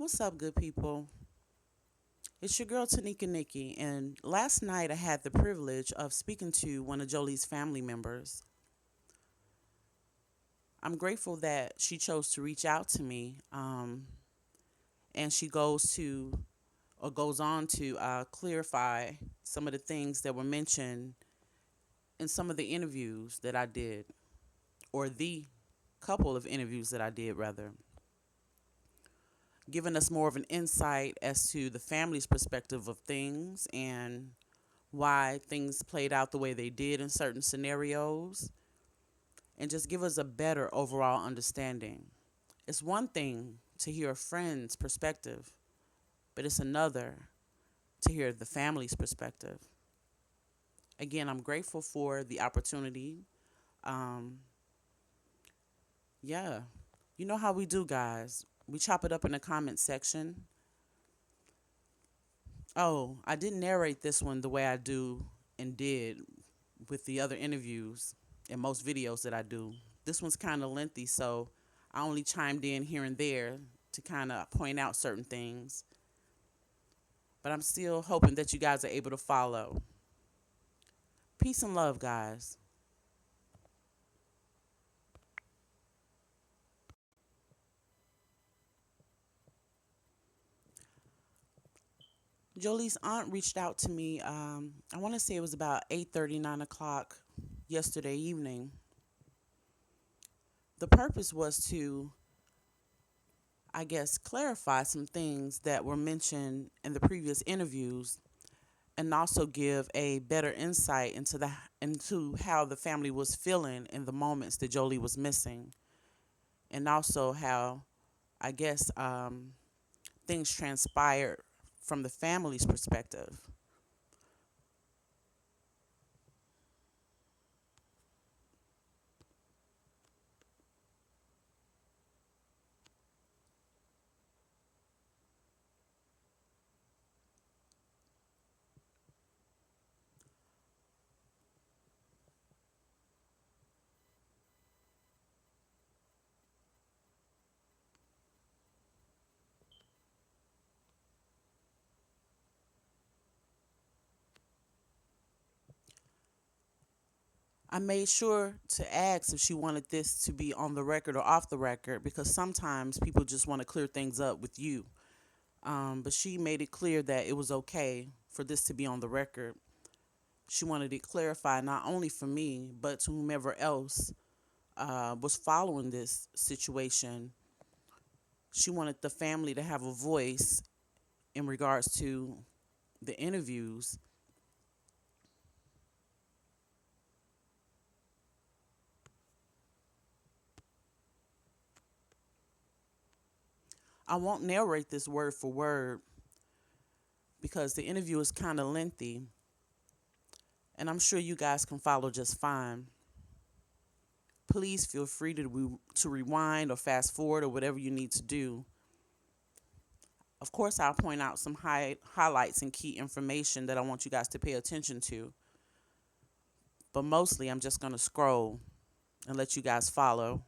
What's up, good people? It's your girl Tanika Nikki, and last night I had the privilege of speaking to one of Jolie's family members. I'm grateful that she chose to reach out to me, and she goes on to clarify some of the things that were mentioned in some of the interviews that I did, or the couple of interviews that I did, rather, giving us more of an insight as to the family's perspective of things and why things played out the way they did in certain scenarios, and just give us a better overall understanding. It's one thing to hear a friend's perspective, but it's another to hear the family's perspective. Again, I'm grateful for the opportunity. Um, yeah, you know how we do, guys. We chop it up in the comment section. Oh, I didn't narrate this one the way I do and did with the other interviews and most videos that I do. This one's kind of lengthy, so I only chimed in here and there to kind of point out certain things. But I'm still hoping that you guys are able to follow. Peace and love, guys. Jolie's aunt reached out to me. I want to say it was about 8:30, 9 o'clock yesterday evening. The purpose was to, I guess, clarify some things that were mentioned in the previous interviews and also give a better insight into how the family was feeling in the moments that Jolie was missing, and also how I guess things transpired from the family's perspective. I made sure to ask if she wanted this to be on the record or off the record because sometimes people just want to clear things up with you. But she made it clear that it was okay for this to be on the record. She wanted it clarified not only for me, but to whomever else was following this situation. She wanted the family to have a voice in regards to the interviews. I won't narrate this word for word because the interview is kind of lengthy, and I'm sure you guys can follow just fine. Please feel free to rewind or fast forward or whatever you need to do. Of course, I'll point out some highlights and key information that I want you guys to pay attention to, but mostly I'm just going to scroll and let you guys follow.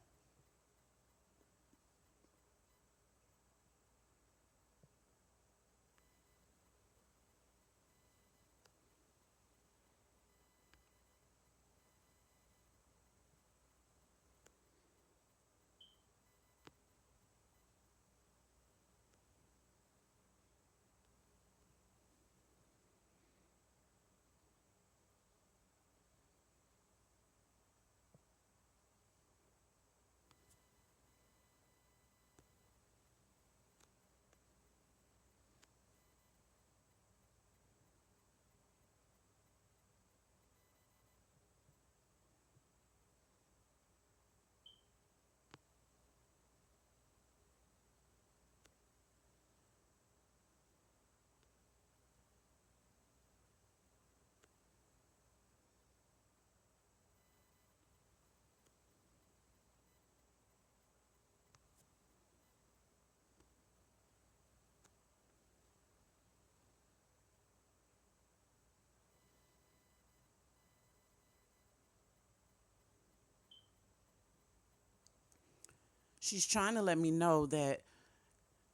She's trying to let me know that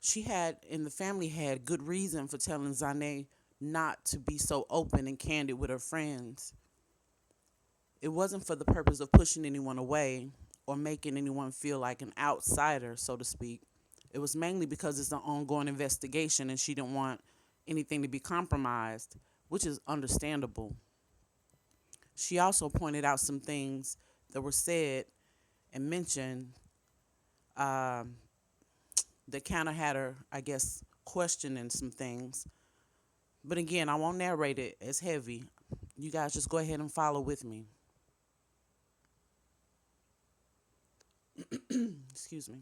She had, and the family had good reason for telling Zane not to be so open and candid with her friends. It wasn't for the purpose of pushing anyone away or making anyone feel like an outsider, so to speak. It was mainly because it's an ongoing investigation and she didn't want anything to be compromised, which is understandable. She also pointed out some things that were said and mentioned um, that kind of had her, I guess, questioning some things. But again, I won't narrate it as heavy. You guys just go ahead and follow with me. Excuse me.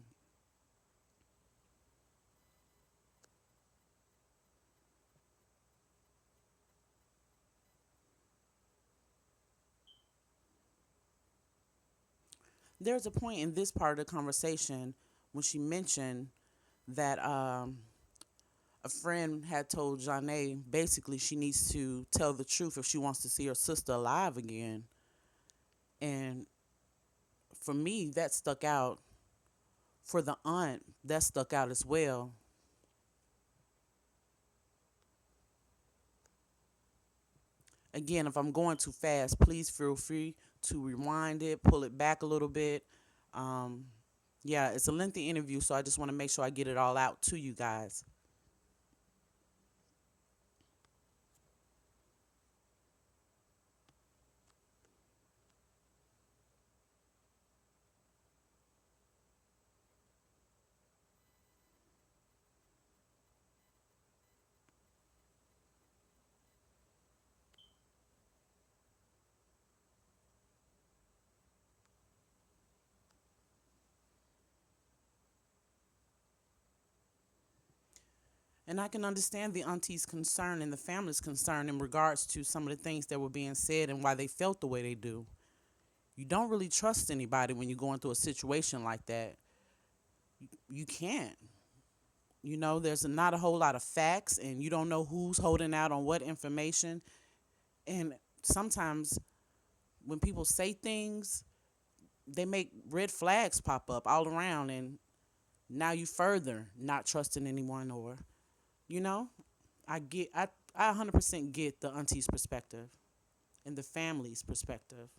There's a point in this part of the conversation when she mentioned that a friend had told Janae basically she needs to tell the truth if she wants to see her sister alive again. And for me, that stuck out. For the aunt, that stuck out as well. Again, if I'm going too fast, please feel free to rewind it, pull it back a little bit. Um, yeah, it's a lengthy interview, so I just want to make sure I get it all out to you guys. And I can understand the auntie's concern and the family's concern in regards to some of the things that were being said and why they felt the way they do. You don't really trust anybody when you're going through a situation like that. You can't. You know, there's not a whole lot of facts, and you don't know who's holding out on what information. And sometimes when people say things, they make red flags pop up all around, and now you further not trusting anyone, or you know, I 100% get the auntie's perspective and the family's perspective.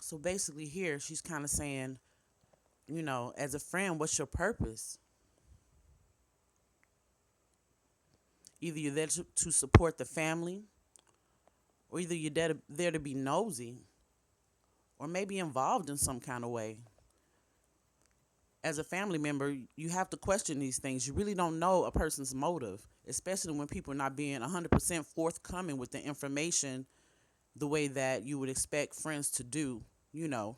So basically, here she's kind of saying, you know, as a friend, what's your purpose? Either you're there to support the family, or either you're there to be nosy, or maybe involved in some kind of way. As a family member, you have to question these things. You really don't know a person's motive, especially when people are not being 100% forthcoming with the information the way that you would expect friends to do, you know,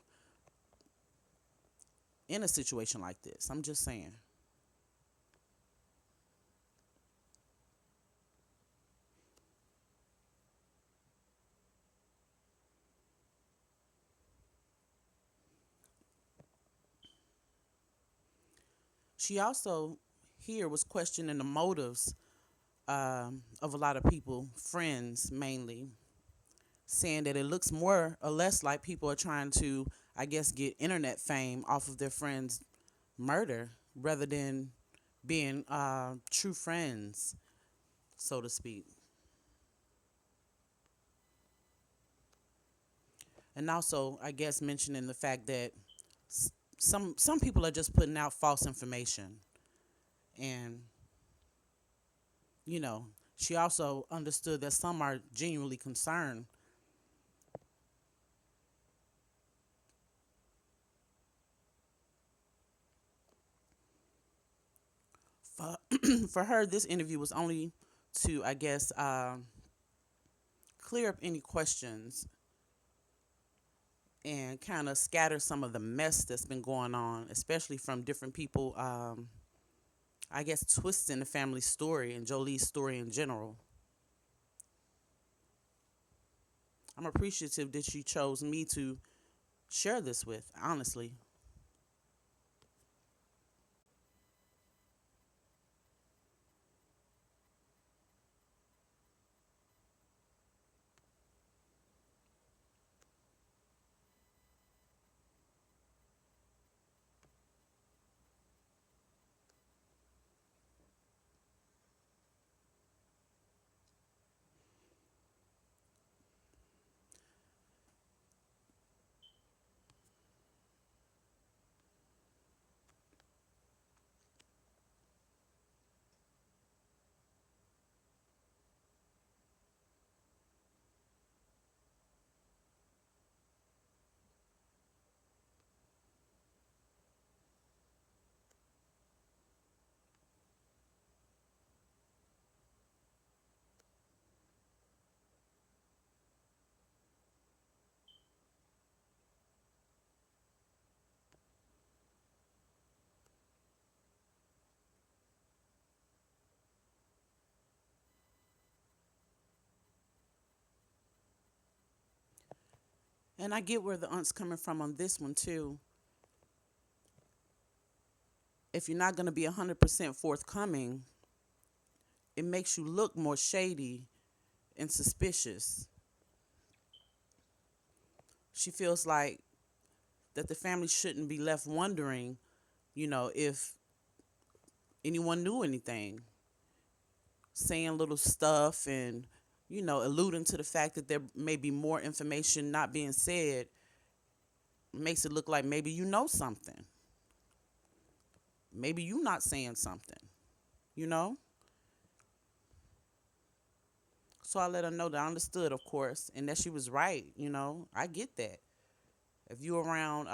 in a situation like this. I'm just saying. She also here was questioning the motives of a lot of people, friends mainly, saying that it looks more or less like people are trying to, I guess, get internet fame off of their friends' murder rather than being true friends, so to speak. And also, I guess, mentioning the fact that some people are just putting out false information, and you know, she also understood that some are genuinely concerned. For, for her, this interview was only to, I guess, clear up any questions and kind of scatter some of the mess that's been going on, especially from different people, I guess, twisting the family story and Jolie's story in general. I'm appreciative that she chose me to share this with, honestly. And I get where the aunt's coming from on this one too. If you're not going to be 100% forthcoming, it makes you look more shady and suspicious. She feels like that the family shouldn't be left wondering, if anyone knew anything, saying little stuff and, alluding to the fact that there may be more information not being said makes it look like maybe you know something. Maybe you not saying something, you know? So I let her know that I understood, of course, and that she was right, I get that. If you around,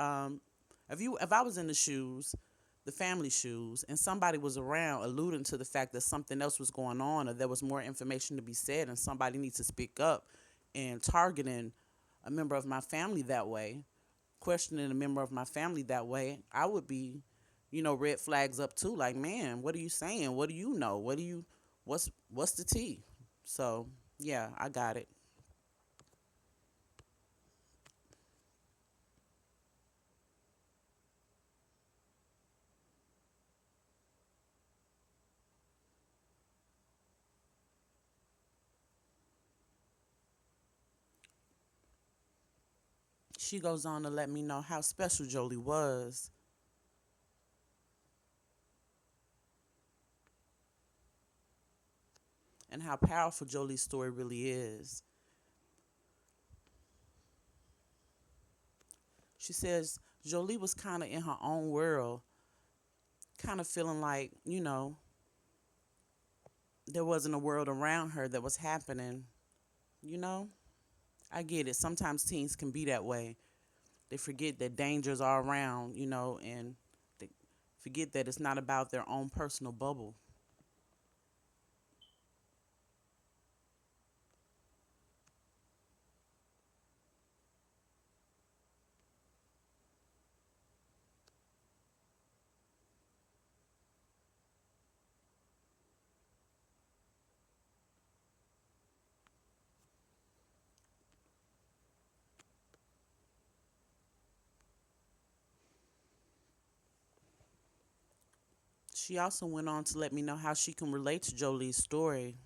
if I was in the shoes, the family shoes, and somebody was around alluding to the fact that something else was going on or there was more information to be said and somebody needs to speak up and targeting a member of my family that way, questioning a member of my family that way, I would be, red flags up too. Like, man, what are you saying? What do you know? What's the tea? So yeah, I got it. She goes on to let me know how special Jolie was and how powerful Jolie's story really is. She says Jolie was kind of in her own world, kind of feeling like, there wasn't a world around her that was happening, you know? I get it. Sometimes teens can be that way. They forget that dangers are around, and they forget that it's not about their own personal bubble. She also went on to let me know how she can relate to Jolie's story.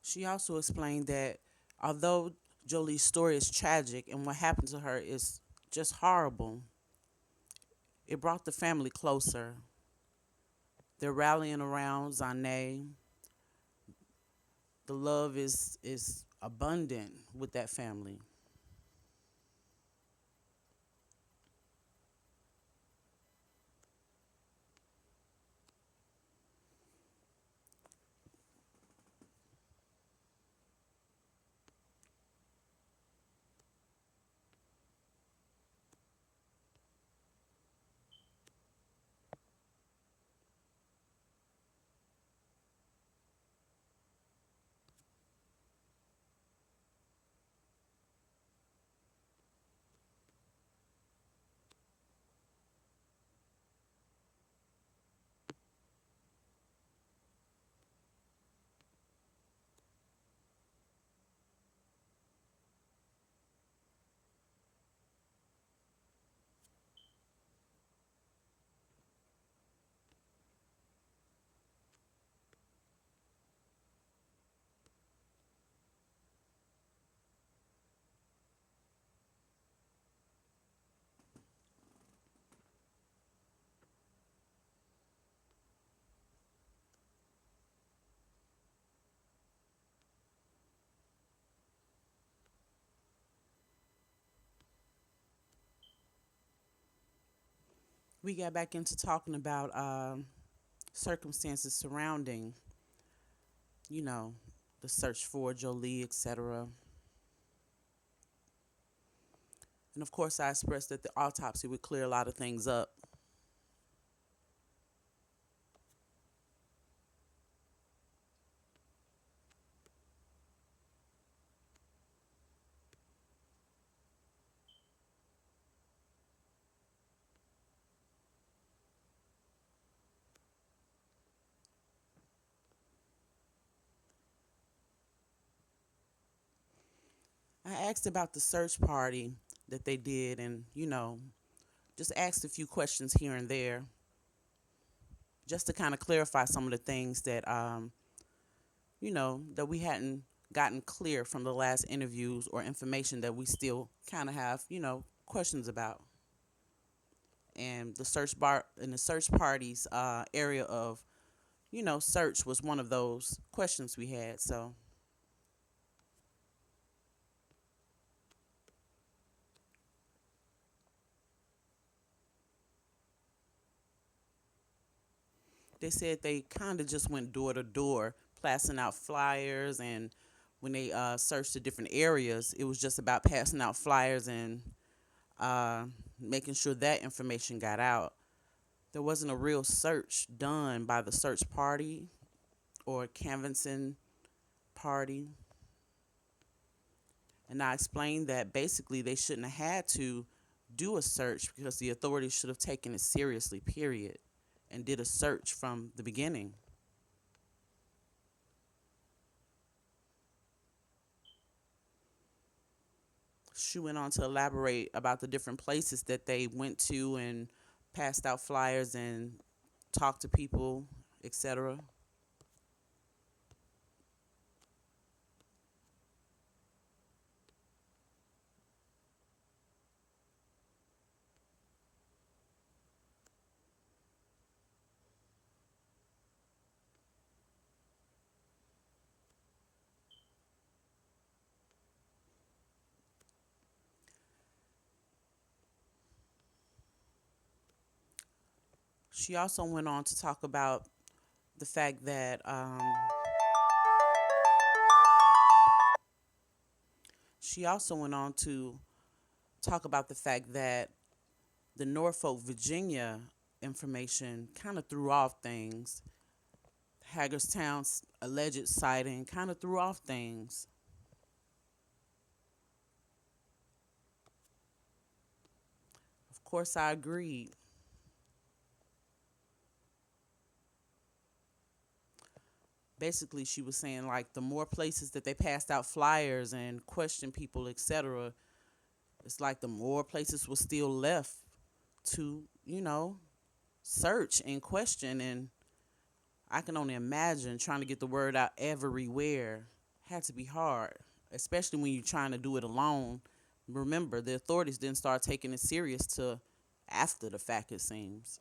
She also explained that although Jolie's story is tragic and what happened to her is just horrible, it brought the family closer. They're rallying around Zane. The love is abundant with that family. We got back into talking about circumstances surrounding, you know, the search for Jolie, etc. And of course, I expressed that the autopsy would clear a lot of things up. I asked about the search party that they did and, just asked a few questions here and there just to kind of clarify some of the things that, that we hadn't gotten clear from the last interviews or information that we still kind of have, questions about. And the search bar in the search party's area of, search was one of those questions we had. So they said they kind of just went door to door, passing out flyers. And when they searched the different areas, it was just about passing out flyers and uh, making sure that information got out. There wasn't a real search done by the search party or canvassing party. And I explained that basically they shouldn't have had to do a search because the authorities should have taken it seriously, period, and did a search from the beginning. She went on to elaborate about the different places that they went to and passed out flyers and talked to people, etc. She also went on to talk about the fact that she also went on to talk about the fact that the Norfolk, Virginia information kind of threw off things. Hagerstown's alleged sighting kind of threw off things. Of course, I agreed. Basically, she was saying like the more places that they passed out flyers and questioned people, etc., it's like the more places were still left to, search and question. And I can only imagine trying to get the word out everywhere had to be hard, especially when you're trying to do it alone. Remember, the authorities didn't start taking it serious till after the fact, it seems.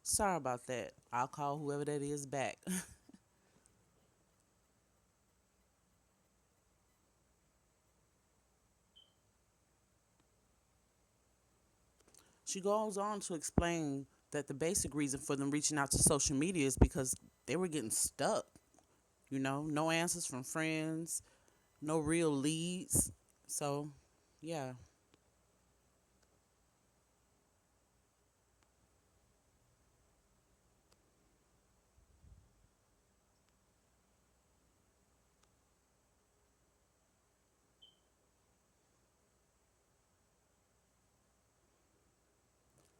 Sorry about that. I'll call whoever that is back. She goes on to explain that the basic reason for them reaching out to social media is because they were getting stuck. No answers from friends, no real leads. So, yeah.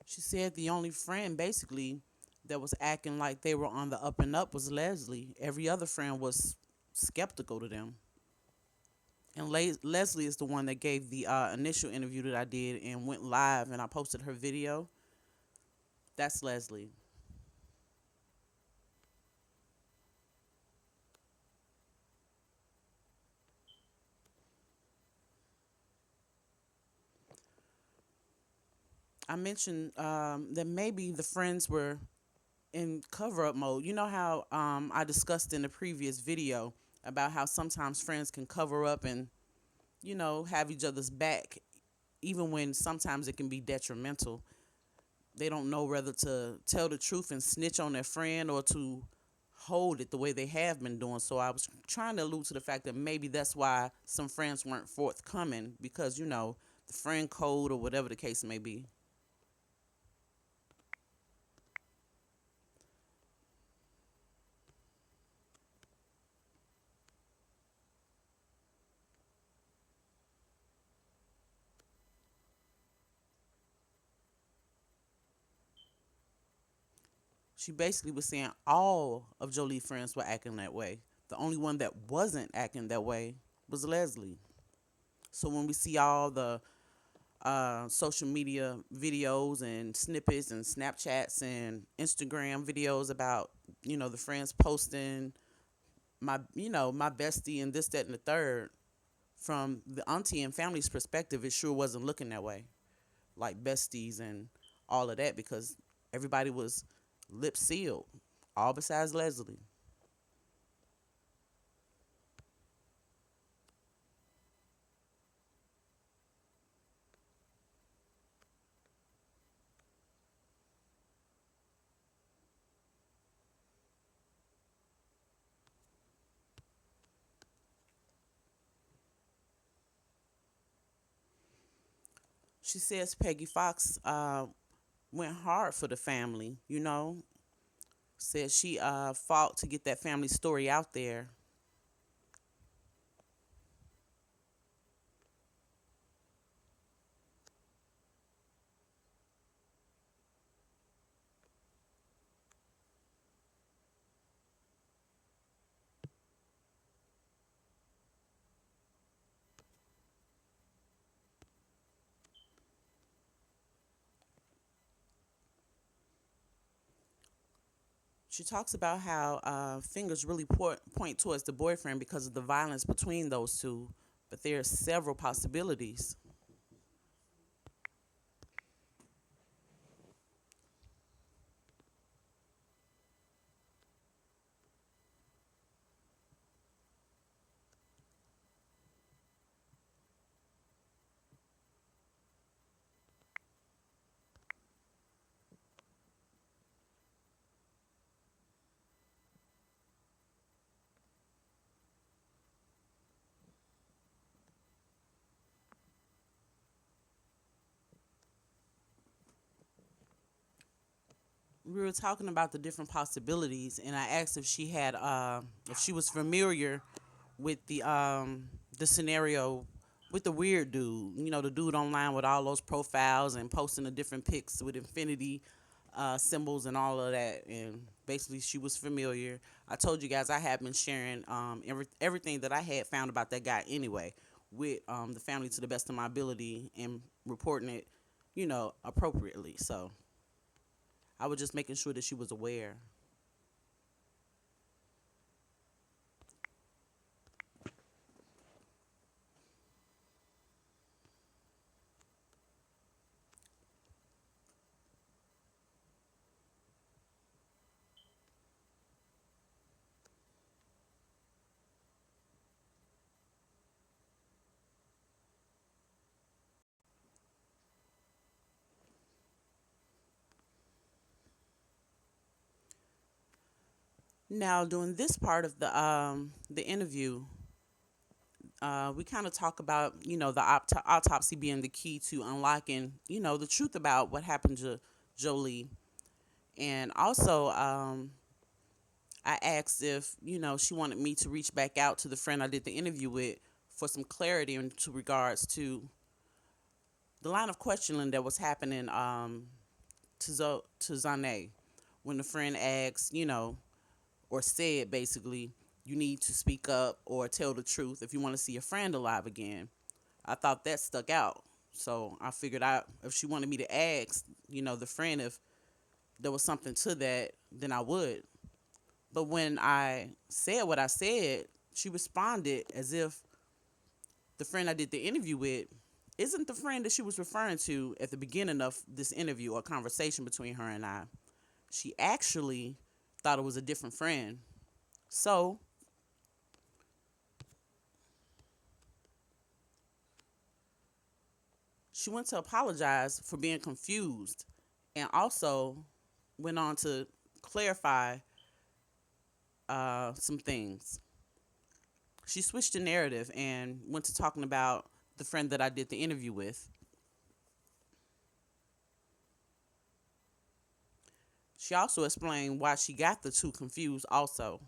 She said the only friend basically that was acting like they were on the up and up was Leslie. Every other friend was skeptical to them. And Leslie is the one that gave the initial interview that I did and went live, and I posted her video. That's Leslie. I mentioned that maybe the friends were in cover up mode. You know how I discussed in the previous video about how sometimes friends can cover up and, have each other's back, even when sometimes it can be detrimental. They don't know whether to tell the truth and snitch on their friend or to hold it the way they have been doing. So I was trying to allude to the fact that maybe that's why some friends weren't forthcoming because, the friend code or whatever the case may be. She basically was saying all of Jolie's friends were acting that way. The only one that wasn't acting that way was Leslie. So when we see all the social media videos and snippets and Snapchats and Instagram videos about, the friends posting my bestie and this, that, and the third, from the auntie and family's perspective, it sure wasn't looking that way. Like besties and all of that because everybody was lip sealed, all besides Leslie. She says Peggy Fox went hard for the family, said she fought to get that family story out there. She talks about how fingers really point towards the boyfriend because of the violence between those two, but there are several possibilities. We were talking about the different possibilities, and I asked if she was familiar with the scenario with the weird dude. The dude online with all those profiles and posting the different pics with infinity symbols and all of that. And basically, she was familiar. I told you guys I had been sharing everything that I had found about that guy anyway with the family to the best of my ability and reporting it, appropriately. So I was just making sure that she was aware. Now, during this part of the interview, we kind of talk about the autopsy being the key to unlocking the truth about what happened to Jolie, and also I asked if she wanted me to reach back out to the friend I did the interview with for some clarity into regards to the line of questioning that was happening to Zane when the friend asked or said basically you need to speak up or tell the truth if you want to see a friend alive again. I thought that stuck out. So I figured out if she wanted me to ask, the friend, if there was something to that, then I would. But when I said what I said, she responded as if the friend I did the interview with isn't the friend that she was referring to at the beginning of this interview or conversation between her and I. She actually thought it was a different friend. So she went to apologize for being confused and also went on to clarify some things. She switched the narrative and went to talking about the friend that I did the interview with. She also explained why she got the two confused also.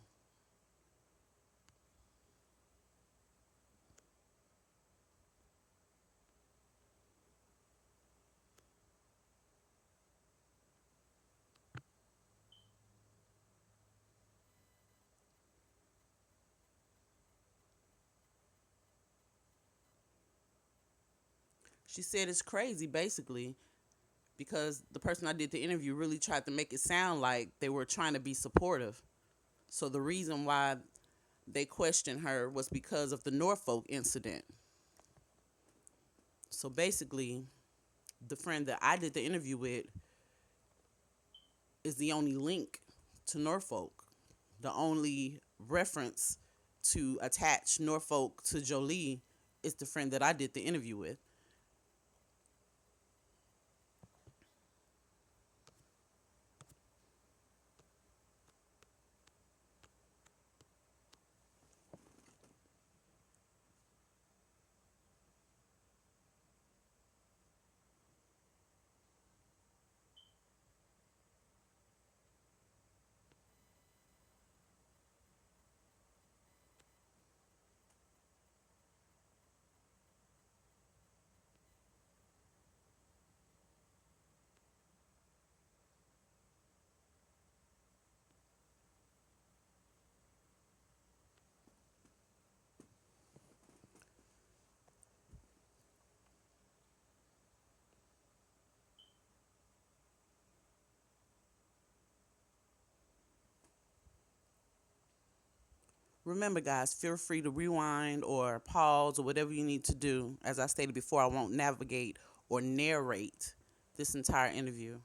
She said it's crazy basically because the person I did the interview really tried to make it sound like they were trying to be supportive. So the reason why they questioned her was because of the Norfolk incident. So basically, the friend that I did the interview with is the only link to Norfolk, the only reference to attach Norfolk to Jolie is the friend that I did the interview with. Remember, guys, feel free to rewind or pause or whatever you need to do. As I stated before, I won't navigate or narrate this entire interview.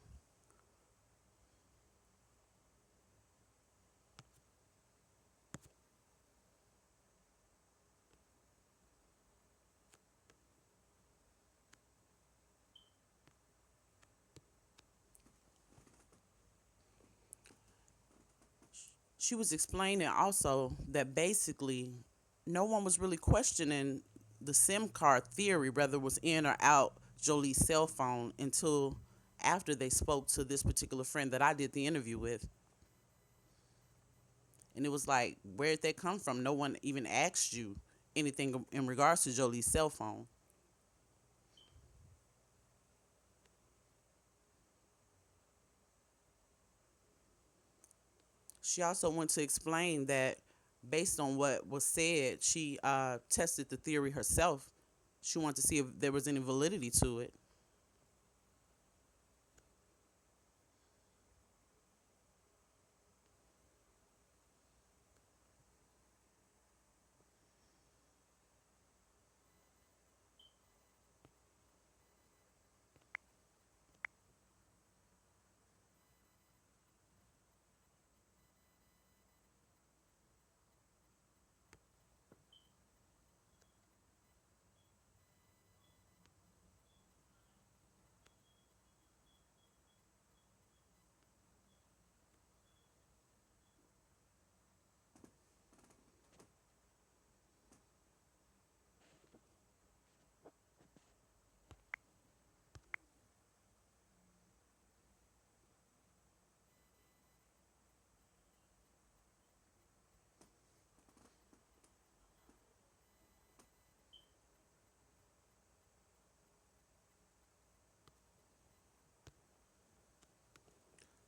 She was explaining also that basically no one was really questioning the SIM card theory, whether it was in or out Jolie's cell phone, until after they spoke to this particular friend that I did the interview with. And it was like, where did that come from? No one even asked you anything in regards to Jolie's cell phone. She also went to explain that based on what was said, she tested the theory herself. She wanted to see if there was any validity to it.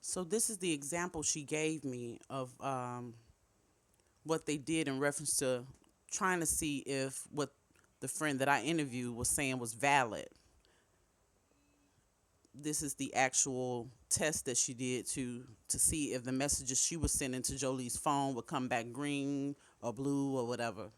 So this is the example she gave me of what they did in reference to trying to see if what the friend that I interviewed was saying was valid. This is the actual test that she did to see if the messages she was sending to Jolie's phone would come back green or blue or whatever.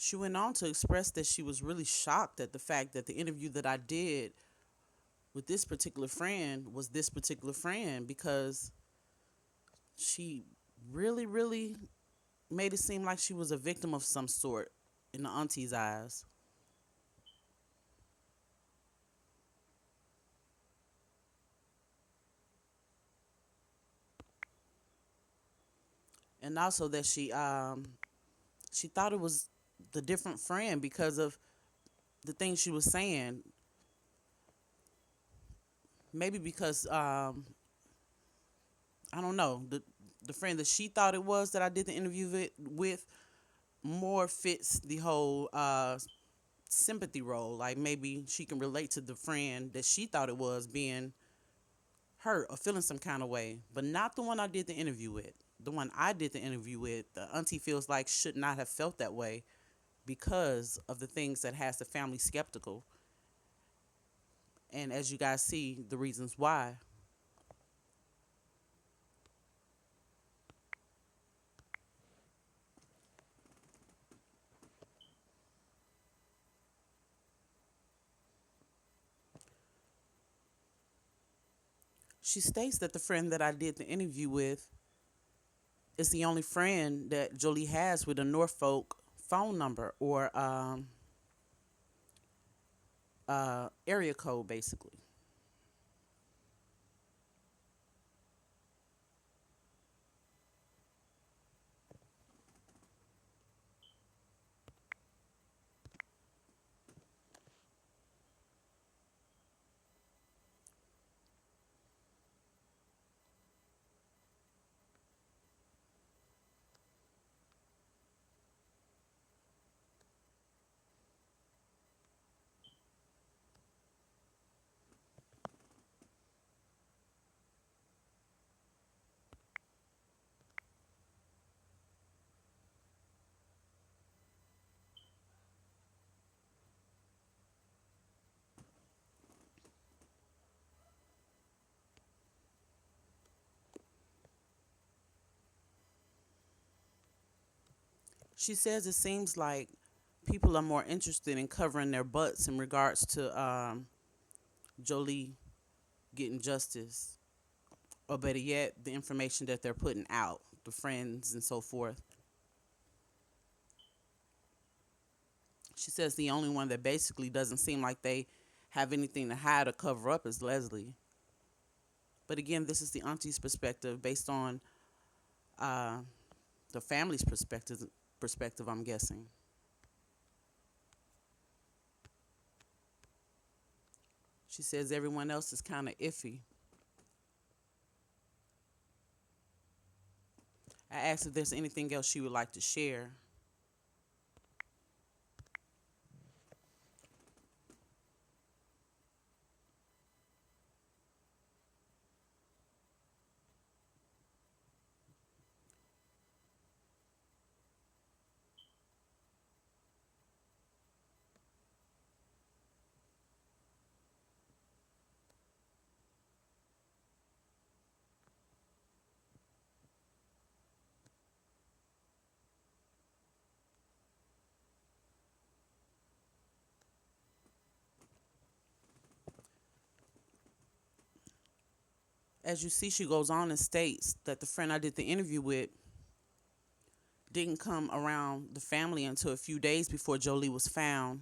She went on to express that she was really shocked at the fact that the interview that I did with this particular friend was this particular friend, because she really, really made it seem like she was a victim of some sort in the auntie's eyes. And also that she thought it was the different friend because of the things she was saying. Maybe because I don't know, the friend that she thought it was that I did the interview with more fits the whole sympathy role. Like maybe she can relate to the friend that she thought it was being hurt or feeling some kind of way, but not the one I did the interview with. The one I did the interview with, the auntie feels like should not have felt that way because of the things that has the family skeptical. And as you guys see, the reasons why. She states that the friend that I did the interview with is the only friend that Jolie has with a Norfolk phone number or area code, basically. She says it seems like people are more interested in covering their butts in regards to Jolie getting justice, or better yet, the information that they're putting out, the friends and so forth. She says the only one that basically doesn't seem like they have anything to hide or cover up is Leslie. But again, this is the auntie's perspective based on uh, the family's perspective. Perspective, I'm guessing. She says everyone else is kind of iffy. I asked if there's anything else she would like to share. As you see, she goes on and states that the friend I did the interview with didn't come around the family until a few days before Jolie was found.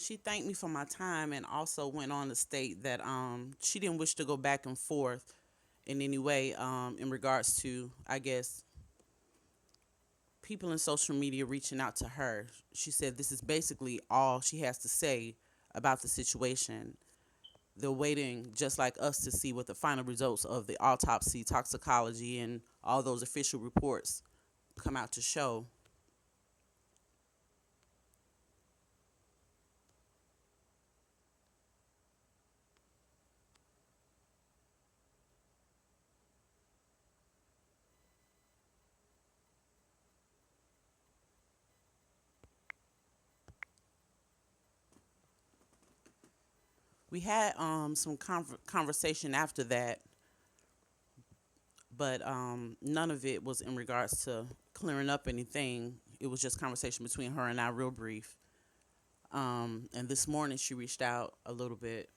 She thanked me for my time and also went on to state that she didn't wish to go back and forth in any way in regards to, I guess, people in social media reaching out to her. She said this is basically all she has to say about the situation. They're waiting, just like us, to see what the final results of the autopsy, toxicology, and all those official reports come out to show. We had some conversation after that, but none of it was in regards to clearing up anything. It was just conversation between her and I, real brief. And this morning she reached out a little bit.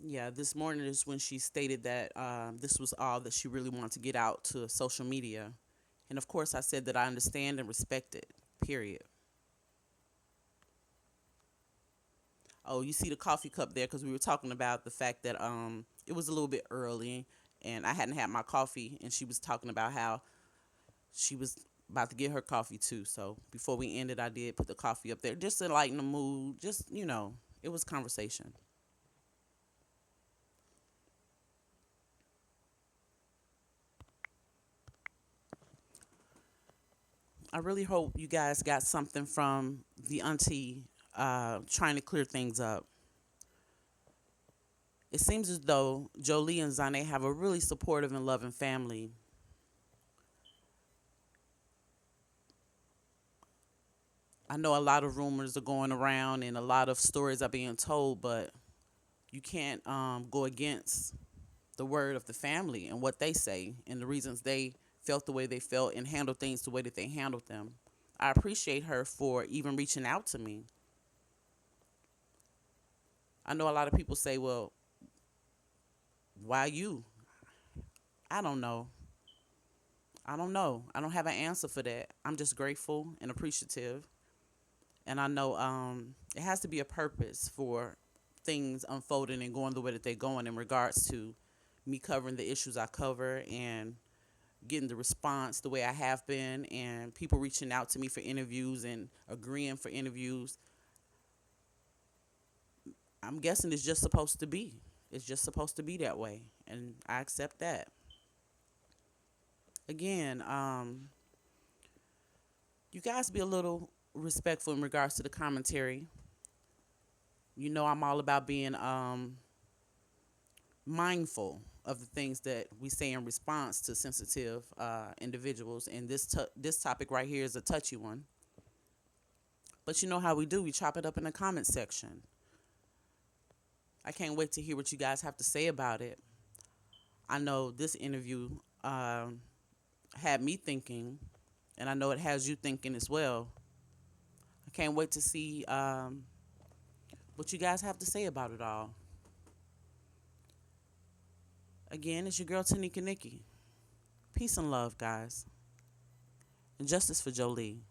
Yeah, this morning is when she stated that this was all that she really wanted to get out to social media. And of course, I said that I understand and respect it, period. Oh, you see the coffee cup there because we were talking about the fact that it was a little bit early and I hadn't had my coffee, and she was talking about how she was about to get her coffee too. So before we ended, I did put the coffee up there just to lighten the mood. Just, it was conversation. I really hope you guys got something from the auntie trying to clear things up. It seems as though Jolie and Zane have a really supportive and loving family. I know a lot of rumors are going around and a lot of stories are being told, but you can't go against the word of the family and what they say and the reasons they felt the way they felt and handled things the way that they handled them. I appreciate her for even reaching out to me. I know a lot of people say, well, why you? I don't know. I don't know. I don't have an answer for that. I'm just grateful and appreciative. And I know it has to be a purpose for things unfolding and going the way that they're going in regards to me covering the issues I cover and getting the response the way I have been, and people reaching out to me for interviews and agreeing for interviews. I'm guessing it's just supposed to be. It's just supposed to be that way. And I accept that. Again, you guys be a little respectful in regards to the commentary. You know, I'm all about being mindful of the things that we say in response to sensitive individuals. And this topic right here is a touchy one. But you know how we do. We chop it up in the comment section. I can't wait to hear what you guys have to say about it. I know this interview had me thinking, and I know it has you thinking as well. I can't wait to see what you guys have to say about it all. Again, it's your girl Tanika Nikki. Peace and love, guys. And justice for Jolie.